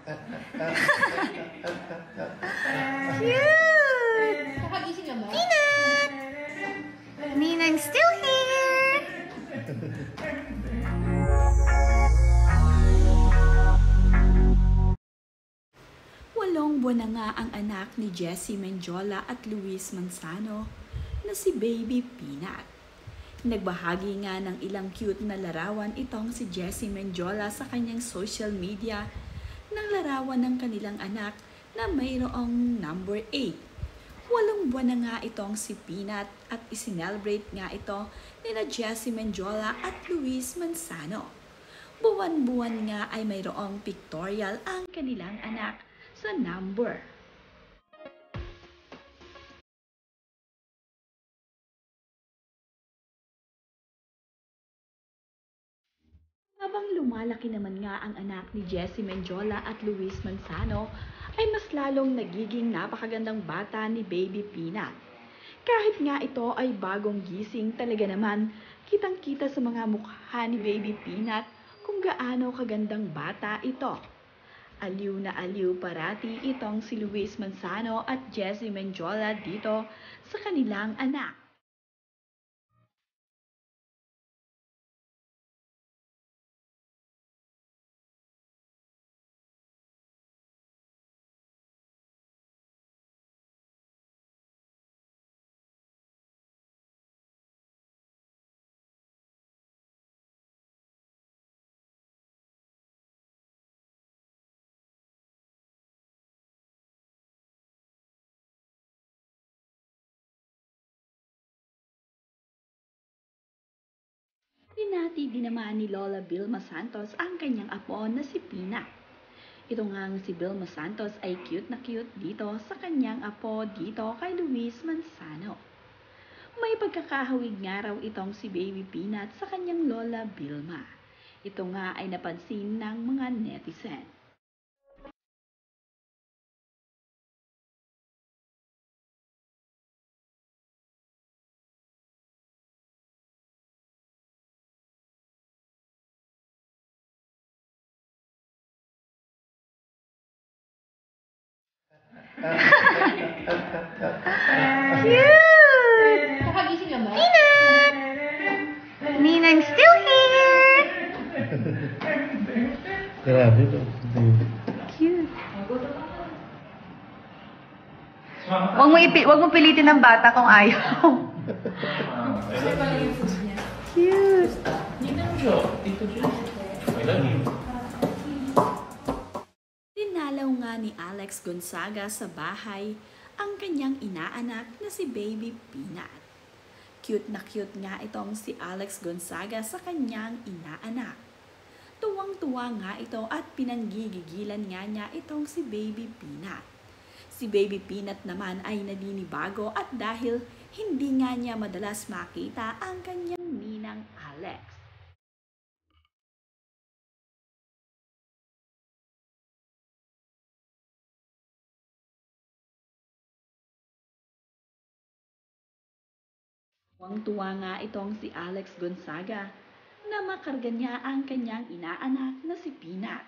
Cute! Kakagising na ba? Peanut! Ninang's still here! Walong buwan na nga ang anak ni Jessie Mendiola at Luis Manzano na si Baby Peanut. Nagbahagi nga ng ilang cute na larawan itong si Jessie Mendiola sa kanyang social media ng larawan ng kanilang anak na mayroong number 8. Walong buwan na nga itong si Peanut at isinelebrate nga ito ni na Jessie Mendiola at Luis Manzano. Buwan-buwan nga ay mayroong pictorial ang kanilang anak sa number. Habang lumalaki naman nga ang anak ni Jessie Mendiola at Luis Manzano, ay mas lalong nagiging napakagandang bata ni Baby Peanut. Kahit nga ito ay bagong gising, talaga naman kitang-kita sa mga mukha ni Baby Peanut kung gaano kagandang bata ito. Aliw na aliw parati itong si Luis Manzano at Jessie Mendiola dito sa kanilang anak. Pinati din naman ni Lola Vilma Santos ang kanyang apo na si Peanut. Ito ngang si Vilma Santos ay cute na cute dito sa kanyang apo dito kay Luis Manzano. May pagkakahawig nga raw itong si Baby Peanut sa kanyang Lola Vilma. Ito nga ay napansin ng mga netizen. Cute! Kakagising na ba? Peanut! Ninang's still here! Grabe to. Cute. Wag mo pilitin ng bata kung ayaw. Cute. Dinalaw nga ni Alex Gonzaga sa bahay ang kanyang inaanak na si Baby Peanut. Cute na cute nga itong si Alex Gonzaga sa kanyang inaanak. Tuwang-tuwa nga ito at pinanggigigilan nga niya itong si Baby Peanut. Si Baby Peanut naman ay naninibago at dahil hindi nga niya madalas makita ang kanyang ninang Alex. Tuwang-tuwa nga itong si Alex Gonzaga na makarga niya ang kanyang inaanak na si Peanut.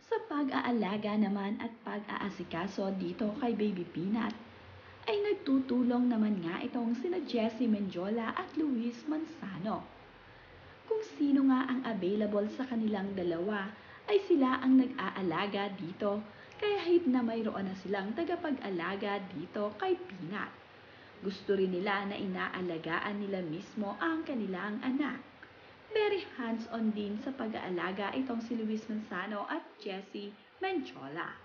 Sa pag-aalaga naman at pag-aasikaso dito kay Baby Peanut, ay nagtutulong naman nga itong sina Jessie Mendiola at Luis Manzano. Kung sino nga ang available sa kanilang dalawa, ay sila ang nag-aalaga dito, kaya hit na mayroon na silang tagapag-alaga dito kay Peanut. Gusto rin nila na inaalagaan nila mismo ang kanilang anak. Very hands-on din sa pag-aalaga itong si Luis Manzano at Jessie Mendiola.